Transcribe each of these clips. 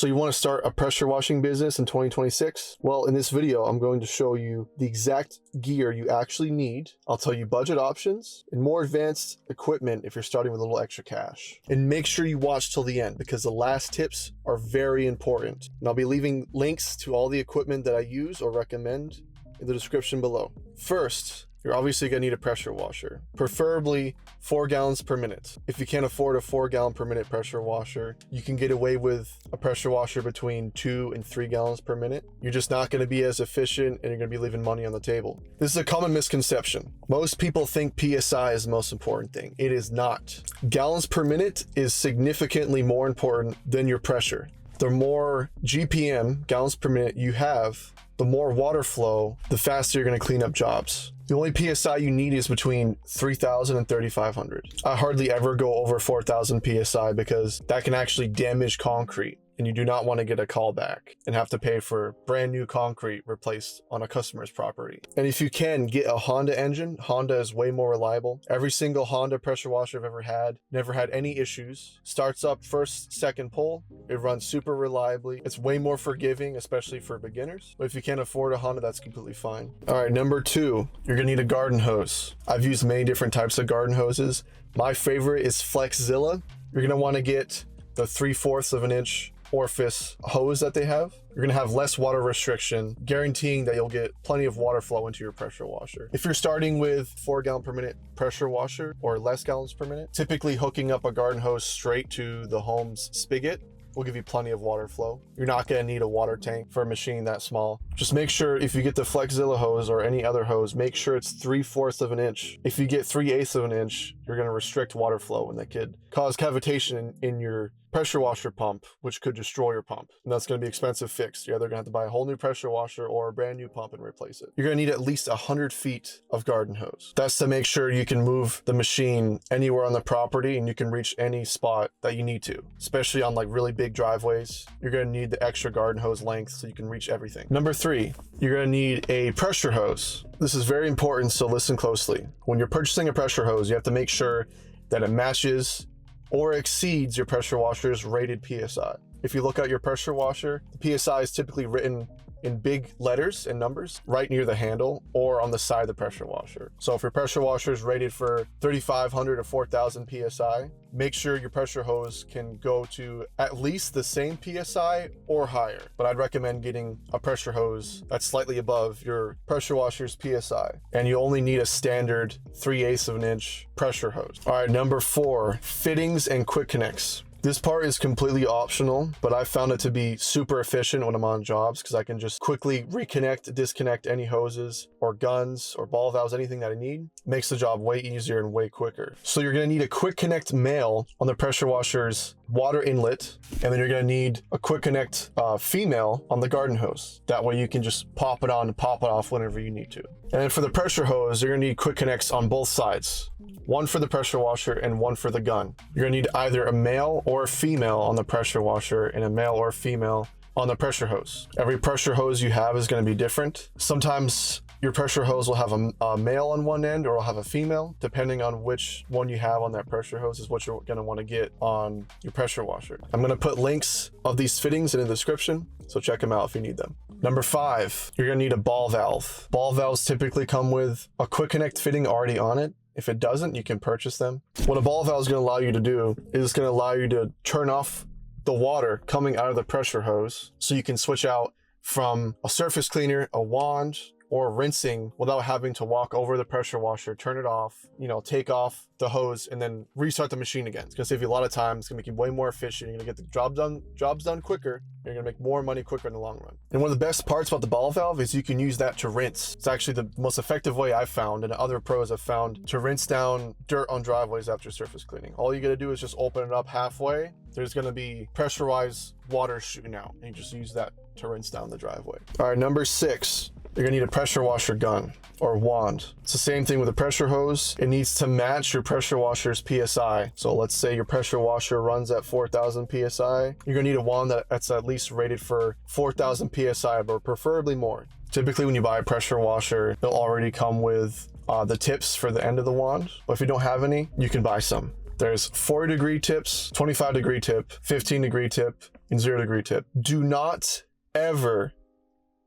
So you want to start a pressure washing business in 2026? Well, in this video, I'm going to show you the exact gear you actually need. I'll tell you budget options and more advanced equipment if you're starting with a little extra cash. And make sure you watch till the end because the last tips are very important. And I'll be leaving links to all the equipment that I use or recommend in the description below. First, you're obviously going to need a pressure washer, preferably 4 gallons per minute. If you can't afford a 4 gallon per minute pressure washer, you can get away with a pressure washer between 2 and 3 gallons per minute. You're just not going to be as efficient and you're going to be leaving money on the table. This is a common misconception. Most people think PSI is the most important thing. It is not. Gallons per minute is significantly more important than your pressure. The more GPM, gallons per minute, you have, the more water flow, the faster you're going to clean up jobs. The only PSI you need is between 3,000 and 3,500. I hardly ever go over 4,000 PSI because that can actually damage concrete. And you do not want to get a call back and have to pay for brand new concrete replaced on a customer's property. And if you can, get a Honda engine. Honda is way more reliable. Every single Honda pressure washer I've ever had, never had any issues. Starts up first, second pull. It runs super reliably. It's way more forgiving, especially for beginners. But if you can't afford a Honda, that's completely fine. All right, number 2, you're gonna need a garden hose. I've used many different types of garden hoses. My favorite is Flexzilla. You're gonna wanna get the 3/4 of an inch orifice hose that they have. You're gonna have less water restriction, guaranteeing that you'll get plenty of water flow into your pressure washer. If you're starting with 4 gallon per minute pressure washer or less gallons per minute, typically hooking up a garden hose straight to the home's spigot will give you plenty of water flow. You're not gonna need a water tank for a machine that small. Just make sure if you get the Flexzilla hose or any other hose, make sure it's 3/4 of an inch. If you get 3/8 of an inch, you're gonna restrict water flow and that could cause cavitation in your pressure washer pump, which could destroy your pump. And that's gonna be expensive fixed. You're either gonna have to buy a whole new pressure washer or a brand new pump and replace it. You're gonna need at least 100 feet of garden hose. That's to make sure you can move the machine anywhere on the property and you can reach any spot that you need to, especially on like really big driveways. You're gonna need the extra garden hose length so you can reach everything. Number 3, you're gonna need a pressure hose. This is very important, so listen closely. When you're purchasing a pressure hose, you have to make sure that it matches or exceeds your pressure washer's rated PSI. If you look at your pressure washer, the PSI is typically written in big letters and numbers right near the handle or on the side of the pressure washer. So if your pressure washer is rated for 3,500 or 4,000 PSI, make sure your pressure hose can go to at least the same PSI or higher. But I'd recommend getting a pressure hose that's slightly above your pressure washer's PSI. And you only need a standard 3/8 of an inch pressure hose. All right, number 4, fittings and quick connects. This part is completely optional, but I found it to be super efficient when I'm on jobs because I can just quickly reconnect, disconnect any hoses or guns or ball valves, anything that I need. Makes the job way easier and way quicker. So you're gonna need a quick connect male on the pressure washer's water inlet, and then you're gonna need a quick connect female on the garden hose. That way you can just pop it on and pop it off whenever you need to. And then for the pressure hose, you're gonna need quick connects on both sides. One for the pressure washer and one for the gun. You're gonna need either a male or a female on the pressure washer and a male or a female on the pressure hose. Every pressure hose you have is gonna be different. Sometimes your pressure hose will have a male on one end or will have a female, depending on which one you have on that pressure hose is what you're gonna wanna get on your pressure washer. I'm gonna put links of these fittings in the description, so check them out if you need them. Number 5, you're gonna need a ball valve. Ball valves typically come with a quick connect fitting already on it. If it doesn't, you can purchase them. What a ball valve is gonna allow you to do is it's gonna allow you to turn off the water coming out of the pressure hose so you can switch out from a surface cleaner, a wand, or rinsing without having to walk over the pressure washer, turn it off, take off the hose and then restart the machine again. It's gonna save you a lot of time. It's gonna make you way more efficient. You're gonna get the jobs done quicker. You're gonna make more money quicker in the long run. And one of the best parts about the ball valve is you can use that to rinse. It's actually the most effective way I've found and other pros have found to rinse down dirt on driveways after surface cleaning. All you gotta do is just open it up halfway. There's gonna be pressurized water shooting out and you just use that to rinse down the driveway. All right, number 6. You're gonna need a pressure washer gun or wand. It's the same thing with a pressure hose. It needs to match your pressure washer's PSI. So let's say your pressure washer runs at 4,000 PSI. You're gonna need a wand that's at least rated for 4,000 PSI, but preferably more. Typically when you buy a pressure washer, they'll already come with the tips for the end of the wand. But if you don't have any, you can buy some. There's 40-degree tips, 25-degree tip, 15-degree tip, and 0-degree tip. Do not ever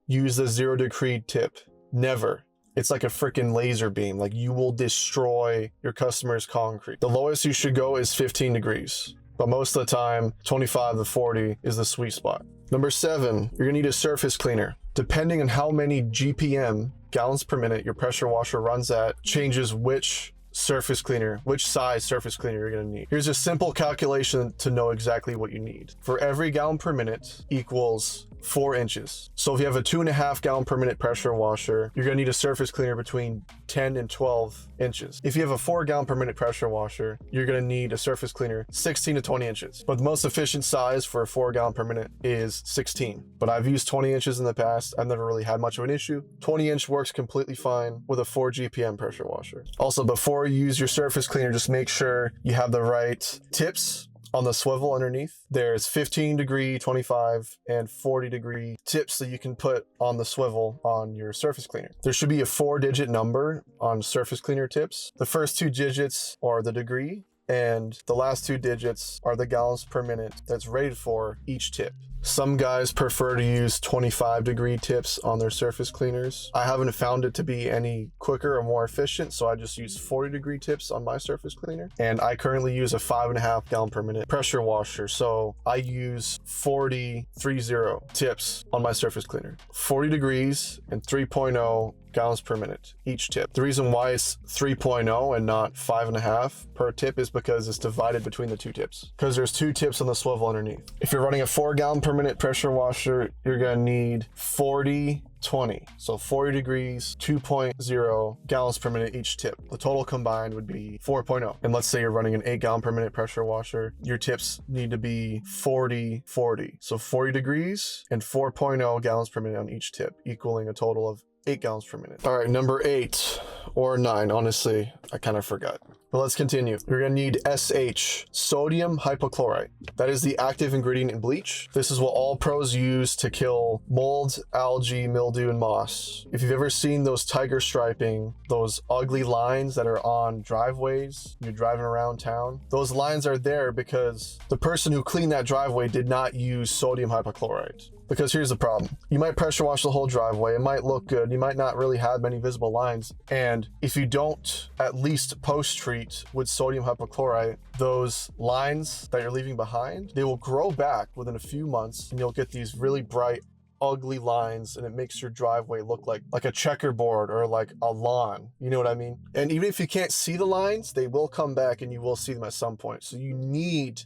use the 0-degree tip. Never. It's like a freaking laser beam. Like, you will destroy your customer's concrete. The lowest you should go is 15 degrees. But most of the time, 25 to 40 is the sweet spot. Number 7, you're gonna need a surface cleaner. Depending on how many GPM, gallons per minute, your pressure washer runs at, changes which surface cleaner, which size surface cleaner you're gonna need. Here's a simple calculation to know exactly what you need. For every gallon per minute equals 4 inches. So if you have a 2.5 gallon per minute pressure washer, you're gonna need a surface cleaner between 10 and 12 inches. If you have a 4 gallon per minute pressure washer, you're gonna need a surface cleaner 16 to 20 inches. But the most efficient size for a 4 gallon per minute is 16. But I've used 20 inches in the past. I've never really had much of an issue. 20 inch works completely fine with a 4 GPM pressure washer. Also, before you use your surface cleaner, just make sure you have the right tips on the swivel underneath. There's 15-degree, 25, and 40-degree tips that you can put on the swivel on your surface cleaner. There should be a 4-digit number on surface cleaner tips. The first 2 digits are the degree, and the last 2 digits are the gallons per minute that's rated for each tip. Some guys prefer to use 25-degree tips on their surface cleaners. I haven't found it to be any quicker or more efficient, so I just use 40-degree tips on my surface cleaner. And I currently use a 5.5 gallon per minute pressure washer, so I use 40 tips on my surface cleaner. 40 degrees and 3.0 gallons per minute each tip. The reason why it's 3.0 and not 5.5 per tip is because it's divided between the 2 tips, because there's 2 tips on the swivel underneath. If you're running a 4 gallon per minute pressure washer, you're gonna need 40-20. So 40 degrees, 2.0 gallons per minute each tip. The total combined would be 4.0. And let's say you're running an 8 gallon per minute pressure washer, your tips need to be 40-40. So 40 degrees and 4.0 gallons per minute on each tip, equaling a total of 8 gallons per minute. All right, number 8 or 9, honestly, I kind of forgot. But let's continue. You're gonna need SH, sodium hypochlorite. That is the active ingredient in bleach. This is what all pros use to kill mold, algae, mildew, and moss. If you've ever seen those tiger striping, those ugly lines that are on driveways, you're driving around town, those lines are there because the person who cleaned that driveway did not use sodium hypochlorite. Because here's the problem. You might pressure wash the whole driveway. It might look good. You might not really have many visible lines. And if you don't at least post-treat with sodium hypochlorite, those lines that you're leaving behind, they will grow back within a few months, and you'll get these really bright, ugly lines, and it makes your driveway look like a checkerboard or like a lawn. You know what I mean? And even if you can't see the lines, they will come back and you will see them at some point. So you need,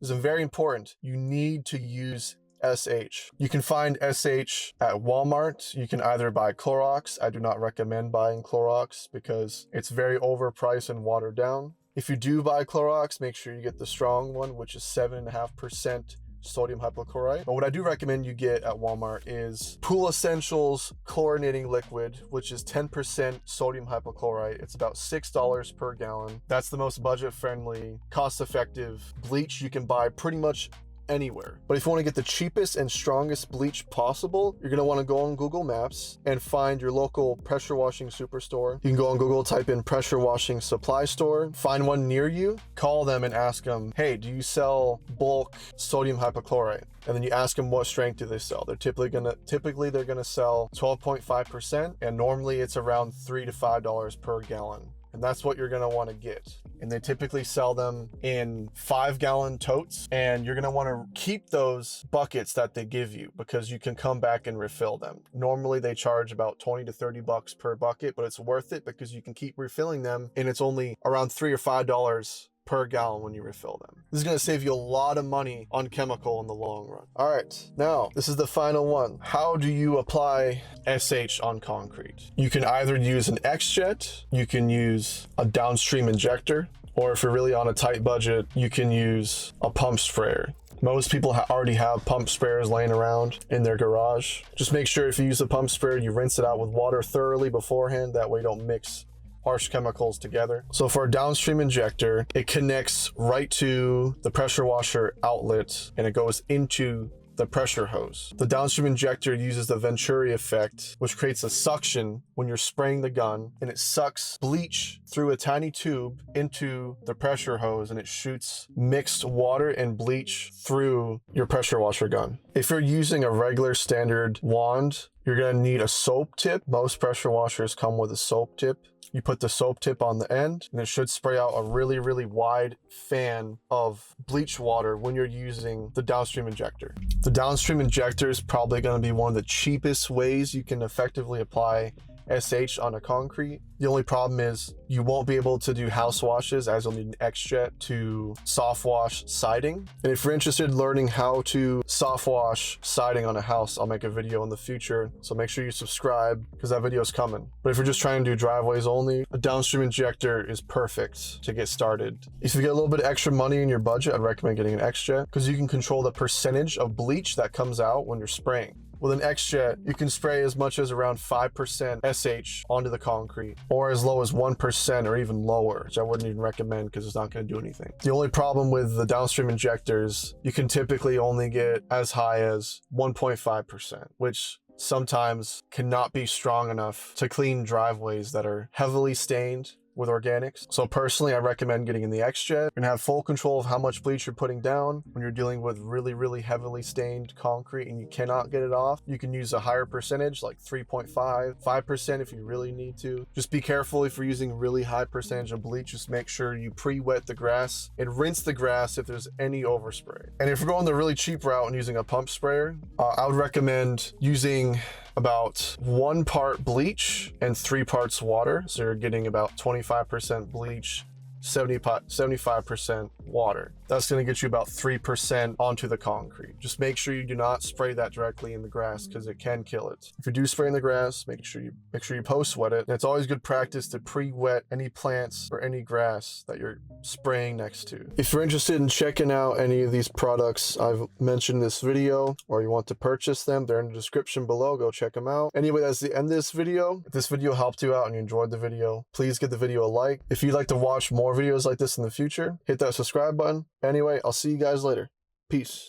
this is very important, you need to use SH. You can find SH at Walmart. You can either buy Clorox. I do not recommend buying Clorox because it's very overpriced and watered down. If you do buy Clorox, make sure you get the strong one, which is 7.5% sodium hypochlorite. But what I do recommend you get at Walmart is Pool Essentials chlorinating liquid, which is 10% sodium hypochlorite. It's about $6 per gallon. That's the most budget-friendly, cost-effective bleach you can buy pretty much anywhere. But if you want to get the cheapest and strongest bleach possible, you're going to want to go on Google Maps and find your local pressure washing superstore. You can go on Google, type in pressure washing supply store, find one near you, call them and ask them, hey, do you sell bulk sodium hypochlorite? And then you ask them what strength do they sell. They're typically they're gonna sell 12.5%, and normally it's around $3 to $5 per gallon. And that's what you're gonna wanna get. And they typically sell them in 5-gallon totes, and you're gonna wanna keep those buckets that they give you because you can come back and refill them. Normally they charge about 20 to 30 bucks per bucket, but it's worth it because you can keep refilling them, and it's only around $3 or $5 per gallon when you refill them. This is going to save you a lot of money on chemical in the long run. All right, now this is the final one. How do you apply SH on concrete? You can either use an X-Jet, you can use a downstream injector, or if you're really on a tight budget, you can use a pump sprayer. Most people already have pump sprayers laying around in their garage. Just make sure if you use a pump sprayer, you rinse it out with water thoroughly beforehand. That way you don't mix harsh chemicals together. So for a downstream injector, it connects right to the pressure washer outlet and it goes into the pressure hose. The downstream injector uses the Venturi effect, which creates a suction when you're spraying the gun, and it sucks bleach through a tiny tube into the pressure hose, and it shoots mixed water and bleach through your pressure washer gun. If you're using a regular standard wand, you're going to need a soap tip. Most pressure washers come with a soap tip. You put the soap tip on the end, and it should spray out a really, really wide fan of bleach water when you're using the downstream injector. The downstream injector is probably going to be one of the cheapest ways you can effectively apply SH on a concrete. The only problem is you won't be able to do house washes, as you'll need an X-Jet to soft wash siding. And if you're interested in learning how to soft wash siding on a house, I'll make a video in the future. So make sure you subscribe because that video is coming. But if you're just trying to do driveways only, a downstream injector is perfect to get started. If you get a little bit of extra money in your budget, I'd recommend getting an X-Jet because you can control the percentage of bleach that comes out when you're spraying. With an X-Jet, you can spray as much as around 5% SH onto the concrete, or as low as 1% or even lower, which I wouldn't even recommend because it's not going to do anything. The only problem with the downstream injectors, you can typically only get as high as 1.5%, which sometimes cannot be strong enough to clean driveways that are heavily stained with organics. So personally, I recommend getting in the X-Jet. You're gonna have full control of how much bleach you're putting down. When you're dealing with really, really heavily stained concrete and you cannot get it off, you can use a higher percentage, like 3.5, 5% if you really need to. Just be careful if you're using really high percentage of bleach. Just make sure you pre-wet the grass and rinse the grass if there's any overspray. And if you're going the really cheap route and using a pump sprayer, I would recommend using about 1 part bleach and 3 parts water. So you're getting about 25% bleach, 75% water. That's going to get you about 3% onto the concrete. Just make sure you do not spray that directly in the grass because it can kill it. If you do spray in the grass, make sure you post wet it. And it's always good practice to pre-wet any plants or any grass that you're spraying next to. If you're interested in checking out any of these products I've mentioned in this video, or you want to purchase them, they're in the description below. Go check them out. Anyway, that's the end of this video. If this video helped you out and you enjoyed the video, please give the video a like. If you'd like to watch more videos like this in the future, hit that subscribe button. Anyway, I'll see you guys later. Peace.